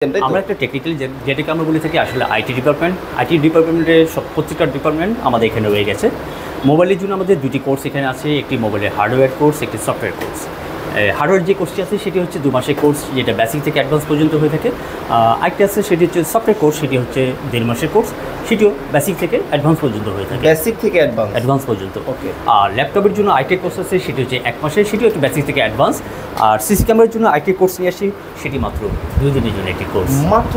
আমরা একটা টেকনিক্যাল যেটাকে আমরা বলে থাকি আসলে আইটি ডিপার্টমেন্টের প্রত্যেকটা ডিপার্টমেন্ট আমাদের এখানে রয়ে গেছে। মোবাইলের জন্য আমাদের দুটি কোর্স এখানে আছে, একটি মোবাইলের হার্ডওয়্যার কোর্স, একটি সফটওয়্যার কোর্স। হার্ডওয়্যার যে কোর্সটি আছে সেটি হচ্ছে 2 মাসের কোর্স, যেটা বেসিক থেকে অ্যাডভান্স পর্যন্ত হয়ে থাকে। আরেকটি আছে সেটি হচ্ছে সফটওয়্যার কোর্স, সেটি হচ্ছে 1.5 মাসের কোর্স, সেটিও বেসিক থেকে অ্যাডভান্স পর্যন্ত হয়ে থাকে। বেসিক থেকে অ্যাডভান্স পর্যন্ত। ওকে। আর ল্যাপটপের জন্য আইটি কোর্স আছে, সেটি হচ্ছে 1 মাসের, সেটিও একটু বেসিক থেকে অ্যাডভান্স। আর সিসি ক্যামেরার জন্য আইটি কোর্স নিয়ে আসি, সেটি মাত্র 2 দিনের জন্য একটি কোর্স। মাত্র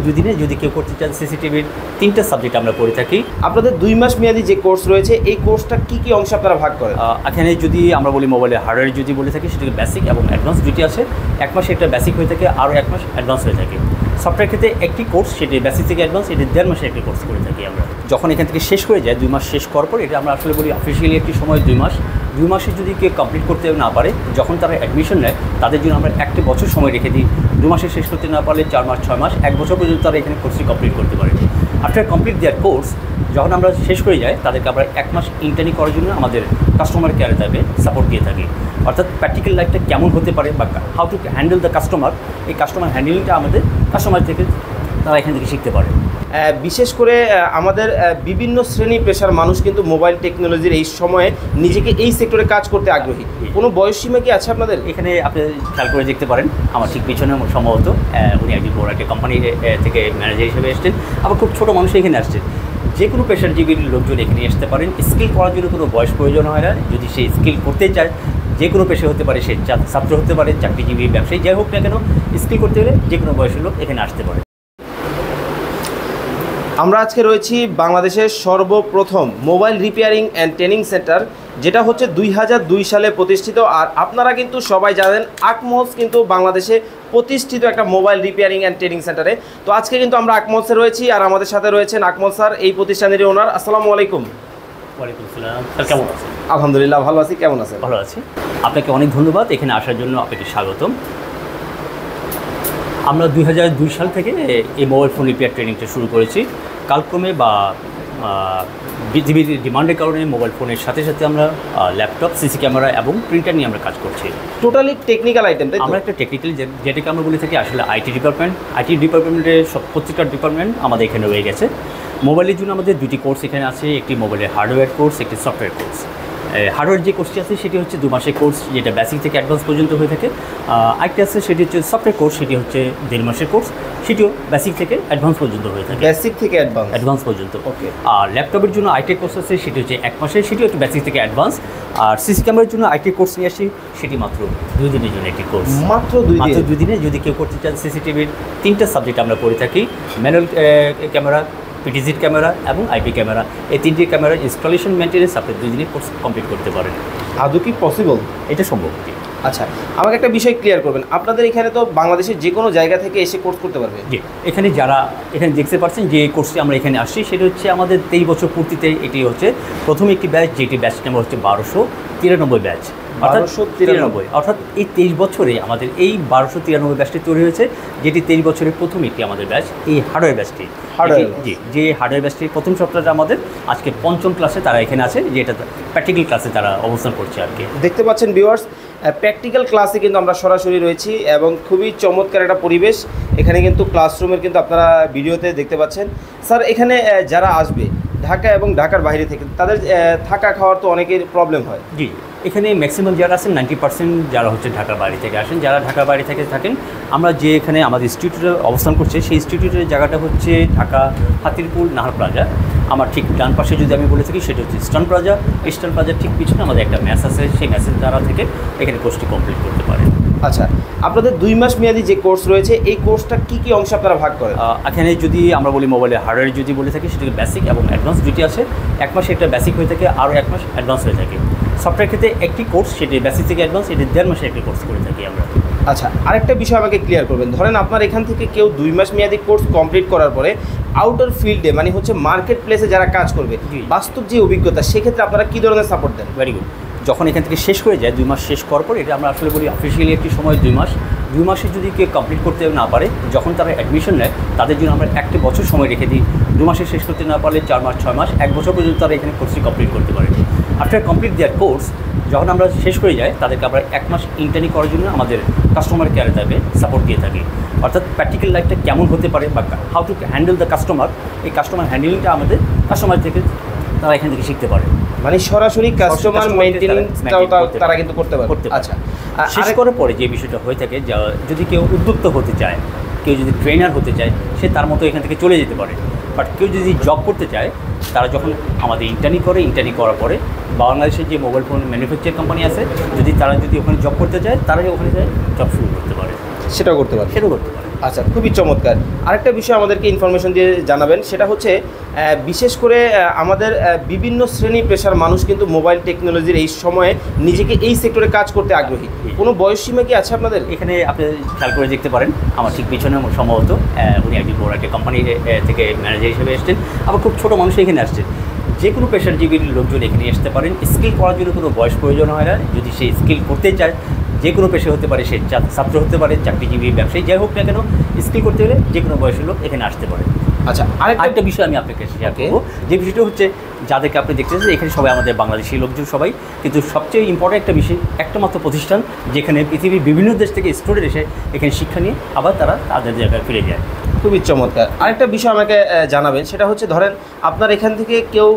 2 দিনে যদি কেউ করতে চান। সিসিটিভির 3টা সাবজেক্ট আমরা করে থাকি। আপনাদের 2 মাস মেয়াদি যে কোর্স রয়েছে, এই কোর্সটা কি কি অংশে আপনারা ভাগ করেন? এখানে যদি আমরা বলি মোবাইলের হার্ডওয়্যার যদি বলে থাকি, সেটাকে বেসিক এবং অ্যাডভান্স দুটি আছে। 1 মাসে একটা বেসিক হয়ে থাকে, আরও 1 মাস অ্যাডভান্স হয়ে থাকে। সফটওয়্যার ক্ষেত্রে একটি কোর্স, সেটি বেসিক থেকে অ্যাডভান্স, এটি 1.5 মাসে একটি কোর্স করে থাকি আমরা। যখন এখান থেকে শেষ করে যায়, 2 মাস শেষ করার পর, এটা আমরা আসলে বলি অফিসিয়ালি একটি সময় 2 মাস। 2 মাসে যদি কেউ কমপ্লিট করতে না পারে, যখন তারা অ্যাডমিশন নেয়, তাদের জন্য আমরা 1 বছর সময় রেখে দিই। 2 মাসে শেষ করতে না পারলে 4 মাস, 6 মাস, 1 বছর পর্যন্ত তারা এখানে কোর্সটি কমপ্লিট করতে পারে। আফটার কমপ্লিট দেয়ার কোর্স, যখন আমরা শেষ করে যাই, তাদেরকে আমরা 1 মাস ইন্টার্নি করার জন্য আমাদের কাস্টমার কেয়ারে তাকে সাপোর্ট দিয়ে থাকি। অর্থাৎ প্র্যাকটিক্যাল লাইফটা কেমন হতে পারে বা how to handle the customer, এই কাস্টমার হ্যান্ডেলিংটা আমাদের কাস্টমার থেকে তারা এখান থেকে শিখতে পারে। বিশেষ করে আমাদের বিভিন্ন শ্রেণী পেশার মানুষ কিন্তু মোবাইল টেকনোলজির এই সময়ে নিজেকে এই সেক্টরে কাজ করতে আগ্রহী। কোনো বয়সসীমা কি আছে আপনাদের? এখানে আপনি খেয়াল করে দেখতে পারেন, আমার ঠিক পিছনে সম্ভবত উনি একজন বড় একটা কোম্পানি থেকে ম্যানেজার হিসেবে এসছেন। আবার খুব ছোটো মানুষ এখানে আসছেন। যে কোনো পেশাজীবীর লোকজন এখানে আসতে পারেন। স্কিল করার জন্য কোনো বয়স প্রয়োজন হয় না। যদি সে স্কিল করতে চায়, যে কোনো পেশা হতে পারে, সে ছাত্র হতে পারে, চাকরিজীবী, ব্যবসায়ী, যাই হোক না কেন, স্কিল করতে গেলে যে কোনো বয়সের লোক এখানে আসতে পারে। আমরা আজকে রয়েছি বাংলাদেশের সর্বপ্রথম mobile repairing and training centre, যেটা হচ্ছে 2002 সালে প্রতিষ্ঠিত। আর আপনারা কিন্তু সবাই জানেন, আকমলস কিন্তু বাংলাদেশে প্রতিষ্ঠিত একটা মোবাইল রিপেয়ারিং অ্যান্ড ট্রেনিং সেন্টারে। তো আজকে কিন্তু আমরা আকমলসে রয়েছি, আর আমাদের সাথে রয়েছেন আকমল স্যার, এই প্রতিষ্ঠানেরই ওনার। আসসালামু আলাইকুম। ওয়ালাইকুম আসসালাম। স্যার কেমন আছেন? আলহামদুলিল্লাহ ভালো আছি, কেমন আছেন? ভালো আছি। আপনাকে অনেক ধন্যবাদ এখানে আসার জন্য, আপনাকে স্বাগতম। আমরা 2002 সাল থেকে এই মোবাইল ফোন রিপেয়ার ট্রেনিংটা শুরু করেছি। কালক্রমে বা পৃথিবীর ডিমান্ডের কারণে মোবাইল ফোনের সাথে সাথে আমরা ল্যাপটপ, সিসি ক্যামেরা এবং প্রিন্টার নিয়ে আমরা কাজ করছি। টোটালি টেকনিক্যাল আইটেম, তাই? আমরা একটা টেকনিক্যাল যেটাকে আমরা বলে থাকি আসলে আইটি ডিপার্টমেন্টের প্রত্যেকটা ডিপার্টমেন্ট আমাদের এখানে রয়ে গেছে। মোবাইলের জন্য আমাদের দুটি কোর্স এখানে আছে, একটি মোবাইলের হার্ডওয়্যার কোর্স, একটি সফটওয়্যার কোর্স। হার্ডওয়্যার যে কোর্সটি আছে সেটি হচ্ছে 2 মাসের কোর্স, যেটা বেসিক থেকে অ্যাডভান্স পর্যন্ত হয়ে থাকে। আরেকটি আছে সেটি হচ্ছে সফটওয়্যার কোর্স, সেটি হচ্ছে 1.5 মাসের কোর্স, সেটিও বেসিক থেকে অ্যাডভান্স পর্যন্ত হয়ে থাকে। বেসিক থেকে অ্যাডভান্স পর্যন্ত। ওকে। আর ল্যাপটপের জন্য আইটি কোর্স আছে, সেটি হচ্ছে 1 মাসের, সেটিও একটু বেসিক থেকে অ্যাডভান্স। আর সিসি ক্যামেরার জন্য আইটি কোর্স নিয়ে আসি, সেটি মাত্র 2 দিনের জন্য একটি কোর্স। মাত্র 2 দিনে যদি কেউ করতে চান। সিসিটিভির 3টা সাবজেক্ট আমরা করে থাকি, ম্যানুয়াল ক্যামেরা, পিটিজিট ক্যামেরা এবং আইপি ক্যামেরা। এই 3টি ক্যামেরার ইনস্টলেশন মেনটেন্যান্স আপনি 2 দিনে কোর্স কমপ্লিট করতে পারেন। আদৌ কি পসিবল? এটা সম্ভব। আচ্ছা, আমাকে একটা বিষয় ক্লিয়ার করবেন, আপনাদের এখানে তো বাংলাদেশের যে কোনো জায়গা থেকে এসে কোর্স করতে পারবে? জি, এখানে যারা এখানে দেখতে পাচ্ছেন যে কোর্সটি আমরা এখানে আসছি, সেটা হচ্ছে আমাদের 23 বছর পূর্তিতে এটি হচ্ছে প্রথম একটি ব্যাচ, যেটি ব্যাচ নাম্বার হচ্ছে 1293 ব্যাচ। 1293, অর্থাৎ এই 23 বছরে আমাদের এই 1293 ব্যাচটি তৈরি হয়েছে, যেটি 23 বছরের প্রথম একটি আমাদের ব্যাচ, এই হার্ডওয়্যার ব্যাচটি। জি, যে হার্ডওয়্যার ব্যাচটি প্রথম সপ্তাহে আমাদের আজকে 5ম ক্লাসে তারা এখানে আছে, যেটা প্র্যাকটিক্যাল ক্লাসে তারা অবস্থান করছে আর কি। দেখতে পাচ্ছেন ভিউয়ার্স, প্র্যাকটিক্যাল ক্লাসে কিন্তু আমরা সরাসরি রয়েছি এবং খুবই চমৎকার একটা পরিবেশ। এখানে কিন্তু ক্লাসরুমের কিন্তু আপনারা ভিডিওতে দেখতে পাচ্ছেন। স্যার, এখানে যারা আসবে ঢাকা এবং ঢাকার বাইরে থেকে, তাদের থাকা খাওয়ার তো অনেকের প্রবলেম হয়। জি, এখানে ম্যাক্সিমাম যারা আছেন 90% যারা হচ্ছে ঢাকার বাইরে থেকে আসেন। যারা ঢাকার বাইরে থেকে থাকেন, আমরা যে এখানে আমাদের ইনস্টিটিউটে অবস্থান করছে, সেই ইনস্টিটিউটের জায়গাটা হচ্ছে ঢাকা হাতিরপুল নাহার প্লাজা। আমার ঠিক ডান পাশে যদি আমি বলে থাকি, সেটা হচ্ছে ইস্টার্ন প্লাজার ঠিক পিছনে আমাদের একটা ম্যাচ আছে। সেই ম্যাচের দ্বারা থেকে এখানে কোর্সটি কমপ্লিট করতে পারেন। আচ্ছা, আপনাদের 2 মাস মেয়াদি যে কোর্স রয়েছে, এই কোর্সটা কি কি অংশে আপনারা ভাগ করেন? এখানে যদি আমরা বলি মোবাইলের হার্ডওয়্যার যদি বলে থাকি, সেটাকে বেসিক এবং অ্যাডভান্স দুটি আছে। 1 মাসে একটা বেসিক হয়ে থাকে, আরও 1 মাস অ্যাডভান্স হয়ে থাকে। সফটওয়্যার ক্ষেত্রে একটি কোর্স, সেটি বেসিক থেকে অ্যাডভান্স, এটি 1.5 মাসে একটি কোর্স করে থাকি আমরা। আচ্ছা, আরেকটা বিষয় আমাকে ক্লিয়ার করবেন। ধরেন আপনার এখান থেকে কেউ 2 মাস মেয়াদি কোর্স কমপ্লিট করার পরে আউটার ফিল্ডে, মানে হচ্ছে মার্কেট প্লেসে যারা কাজ করবে, বাস্তব যে অভিজ্ঞতা, সেক্ষেত্রে আপনারা কী ধরনের সাপোর্ট দেন? Very good. যখন এখান থেকে শেষ করে যায়, 2 মাস শেষ করার পর, এটা আমরা আসলে বলি অফিসিয়ালি একটি সময় 2 মাস। 2 মাসে যদি কেউ কমপ্লিট করতে না পারে, যখন তারা অ্যাডমিশন নেয়, তাদের জন্য আমরা 1 বছর সময় রেখে দিই। 2 মাসে শেষ করতে না পারলে 4 মাস, 6 মাস, 1 বছর পর্যন্ত তারা এখানে কোর্সটি কমপ্লিট করতে পারে। আফটার কমপ্লিট দেয়ার কোর্স, যখন আমরা শেষ করে যাই তাদেরকে আমরা 1 মাস ইন্টার্নি করার জন্য আমাদের কাস্টমার কেয়ারে তাকে সাপোর্ট দিয়ে থাকি। অর্থাৎ প্র্যাকটিক্যাল লাইফটা কেমন হতে পারে বা how to handle the customer, এই কাস্টমার হ্যান্ডেলিংটা আমাদের কাস্টমার থেকে তারা এখান থেকে শিখতে পারে। মানে সরাসরি কাস্টমার মেইনটেনেন্সটাও তারা কিন্তু করতে পারে। আচ্ছা, শেষ করার পরে যে বিষয়টা হয়ে থাকে, যদি কেউ উদ্যোক্তা হতে চায়, কেউ যদি ট্রেনার হতে চায়, সে তার মতো এখান থেকে চলে যেতে পারে। বাট কেউ যদি জব করতে চায়, তারা যখন আমাদের ইন্টার্নি করার পরে বাংলাদেশের যে মোবাইল ফোন ম্যানুফ্যাকচার কোম্পানি আছে, তারা যদি ওখানে জব করতে চায়, তারা ওখানে জব শুরু করতে পারে, সেটাও করতে পারে। আচ্ছা, খুবই চমৎকার। আরেকটা বিষয় আমাদেরকে ইনফরমেশন দিয়ে জানাবেন, সেটা হচ্ছে বিশেষ করে আমাদের বিভিন্ন শ্রেণী পেশার মানুষ কিন্তু মোবাইল টেকনোলজির এই সময়ে নিজেকে এই সেক্টরে কাজ করতে আগ্রহী। কোনো বয়সসীমা কি আছে আপনাদের? এখানে আপনি খেয়াল করে দেখতে পারেন, আমার ঠিক পিছনে সম্ভবত উনি একজন বড় একটা কোম্পানি থেকে ম্যানেজার হিসেবে এসছেন, আবার খুব ছোটো মানুষ এখানে আসছেন। যে কোনো পেশাজীবীর লোকজন এখানে আসতে পারেন। স্কিল করার জন্য কোনো বয়স প্রয়োজন হয় না। যদি সে স্কিল করতে চায়, যে কোনো পেশা হতে পারে, সে ছাত্র হতে পারে, চাকরিজীবী, ব্যবসায়ী, যাই হোক না কেন, স্কিল করতে হলে যে কোনো বয়সের লোক এখানে আসতে পারে। আচ্ছা, আরেকটা বিষয় আমি আপনাকে শেয়ার করবো, যে বিষয়টা হচ্ছে যাদেরকে আপনি দেখতেছেন এখানে সবাই আমাদের বাংলাদেশি লোকজন সবাই, কিন্তু সবচেয়ে ইম্পর্টেন্ট একটা বিষয়, একটা মাত্র প্রতিষ্ঠান যেখানে পৃথিবীর বিভিন্ন দেশ থেকে স্টুডেন্ট এসে এখানে শিক্ষা নিয়ে আবার তারা তাদের জায়গায় ফিরে যায়। খুবই চমৎকার। আরেকটা বিষয় আমাকে জানাবেন, সেটা হচ্ছে ধরেন আপনার এখান থেকে কেউ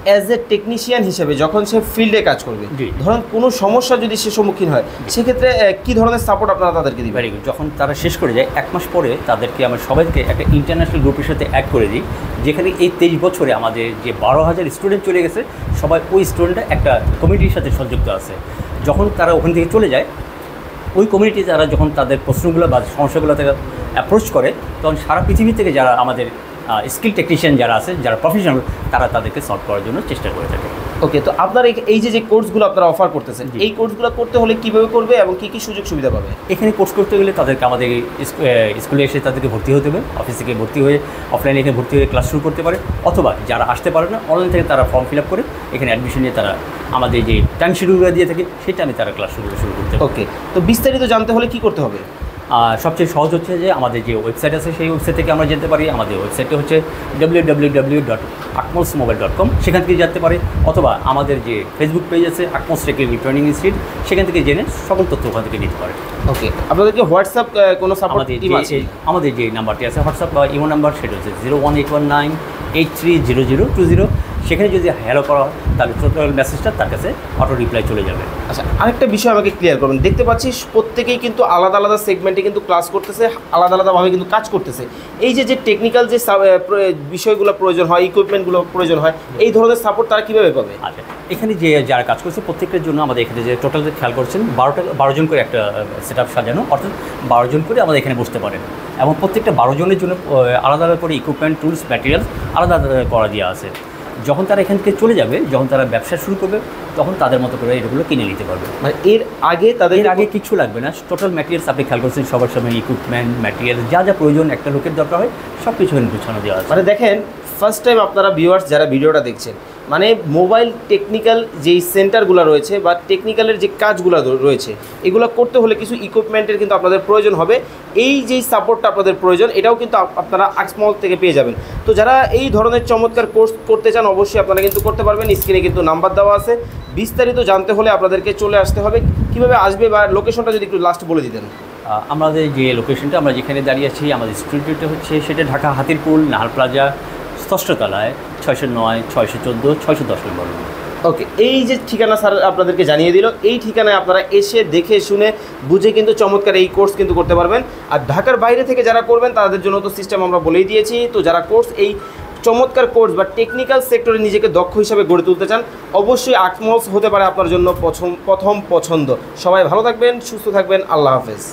অ্যাজ এ টেকনিশিয়ান হিসেবে যখন সে ফিল্ডে কাজ করবে, ধরেন কোনো সমস্যা যদি সে সম্মুখীন হয়, সেক্ষেত্রে কী ধরনের সাপোর্ট আপনারা তাদেরকে দিবেন? Very good. যখন তারা শেষ করে যায় 1 মাস পরে তাদেরকে আমরা সবাইকে একটা ইন্টারন্যাশনাল গ্রুপের সাথে অ্যাড করে দিই, যেখানে এই 23 বছরে আমাদের যে 12,000 স্টুডেন্ট চলে গেছে, সবাই ওই স্টুডেন্টরা একটা কমিটির সাথে সংযুক্ত আছে। যখন তারা ওখান থেকে চলে যায়, ওই কমিউনিটি তারা যখন তাদের প্রশ্নগুলো বা সমস্যাগুলো থেকে অ্যাপ্রোচ করে, তখন সারা পৃথিবী থেকে যারা আমাদের স্কিল টেকনিশিয়ান যারা আছে, যারা প্রফেশনাল, তারা তাদেরকে সলভ করার জন্য চেষ্টা করে থাকে। ওকে, তো আপনার এই যে কোর্সগুলো আপনারা অফার করতেছেন, এই কোর্সগুলো করতে হলে কীভাবে করবে এবং কী কী সুযোগ সুবিধা পাবে? এখানে কোর্স করতে গেলে তাদেরকে আমাদের স্কুলে এসে তাদেরকে ভর্তি হতে হবে, অফিস থেকে ভর্তি হয়ে অফলাইনে এখানে ভর্তি হয়ে ক্লাস শুরু করতে পারে, অথবা যারা আসতে পারে না, অনলাইন থেকে তারা ফর্ম ফিল আপ করে এখানে অ্যাডমিশন নিয়ে তারা আমাদের যে টাইম শিডিউলগুলো দিয়ে থাকে, সেটা আমি তারা ক্লাস শুরু করতে পারি। ওকে, তো বিস্তারিত জানতে হলে কী করতে হবে? সবচেয়ে সহজ হচ্ছে যে আমাদের যে ওয়েবসাইট আছে, সেই ওয়েবসাইট থেকে আমরা যেতে পারি। আমাদের ওয়েবসাইটটা হচ্ছে www.akmosmobile.com, সেখান থেকে যেতে পারে, অথবা আমাদের যে ফেসবুক পেজ আছে আকমোস টেকনিক্যাল ট্রেনিং ইনস্টিটিউট, সেখান থেকে জেনে সকল তথ্য ওখান থেকে নিতে পারে। ওকে, আপনাদেরকে হোয়াটসঅ্যাপ কোনো সাপোর্ট টিম আছে? আমাদের যে নাম্বারটি আছে হোয়াটসঅ্যাপ বা ইমো নাম্বার, সেটা হচ্ছে 01819830020। সেখানে যদি হ্যালো করা হয়, তাহলে টোটাল মেসেজটা তার কাছে অটো রিপ্লাই চলে যাবে। আচ্ছা, আরেকটা বিষয় আমাকে ক্লিয়ার করবেন। দেখতে পাচ্ছি প্রত্যেকেই কিন্তু আলাদা আলাদা সেগমেন্টে কিন্তু ক্লাস করতেছে, আলাদা আলাদাভাবে কিন্তু কাজ করতেছে। এই যে টেকনিক্যাল যে বিষয়গুলো প্রয়োজন হয়, ইকুইপমেন্টগুলো প্রয়োজন হয়, এই ধরনের সাপোর্ট তারা কীভাবে পাবে? আচ্ছা, এখানে যে যারা কাজ করছে প্রত্যেকের জন্য আমাদের এখানে যে টোটাল খেয়াল করছেন 12 জন করে একটা সেট আপ সাজানো, অর্থাৎ 12 জন করে আমাদের এখানে বসতে পারেন, এবং প্রত্যেকটা 12 জনের জন্য আলাদা আলাদা করে ইকুইপমেন্ট, টুলস, ম্যাটেরিয়ালস আলাদা আলাদা করা দেওয়া আছে। যখন তারা এখান থেকে চলে যাবে, যখন তারা ব্যবসা শুরু করবে, তখন তাদের মতো করে এগুলো কিনে নিতে পারবে। মানে এর আগে কিছু লাগবে না। টোটাল ম্যাটেরিয়ালস আপনি খেয়াল করছেন, সবার সময় ইকুইপমেন্ট, ম্যাটেরিয়াল যা যা প্রয়োজন একটা লোকের দরকার হয়, সব কিছু এখানে গুছানো দেওয়া আছে। মানে দেখেন, ফার্স্ট টাইম আপনারা ভিউয়ার্স যারা ভিডিওটা দেখছেন, মানে মোবাইল টেকনিক্যাল যেই সেন্টারগুলো রয়েছে বা টেকনিক্যালের যে কাজগুলো রয়েছে, এগুলো করতে হলে কিছু ইকুইপমেন্টের কিন্তু আপনাদের প্রয়োজন হবে। এই যেই সাপোর্টটা আপনাদের প্রয়োজন, এটাও কিন্তু আপনারা আকমল থেকে পেয়ে যাবেন। তো যারা এই ধরনের চমৎকার কোর্স করতে চান, অবশ্যই আপনারা কিন্তু করতে পারবেন। স্ক্রিনে কিন্তু নাম্বার দেওয়া আছে। বিস্তারিত জানতে হলে আপনাদেরকে চলে আসতে হবে। কীভাবে আসবে বা লোকেশনটা যদি একটু লাস্ট বলে দিতেন। আমাদের যে লোকেশনটা, আমরা যেখানে দাঁড়িয়ে আছি, আমাদের স্টুডিওটা হচ্ছে সেটা ঢাকা হাতিরপুল নাহার প্লাজা, 6ষ্ঠ তলায়, 609, 614, 610 নম্বর। ওকে, এই যে ঠিকানা স্যার আপনাদেরকে জানিয়ে দিল, এই ঠিকানায় আপনারা এসে দেখে শুনে বুঝে কিন্তু চমৎকার এই কোর্স কিন্তু করতে পারবেন। আর ঢাকার বাইরে থেকে যারা করবেন, তাদের জন্য তো সিস্টেম আমরা বলেই দিয়েছি। তো যারা এই চমৎকার কোর্স বা টেকনিক্যাল সেক্টরে নিজেকে দক্ষ হিসাবে গড়ে তুলতে চান, অবশ্যই আকমস হতে পারে আপনার জন্য প্রথম পছন্দ। সবাই ভালো থাকবেন, সুস্থ থাকবেন। আল্লাহ হাফেজ।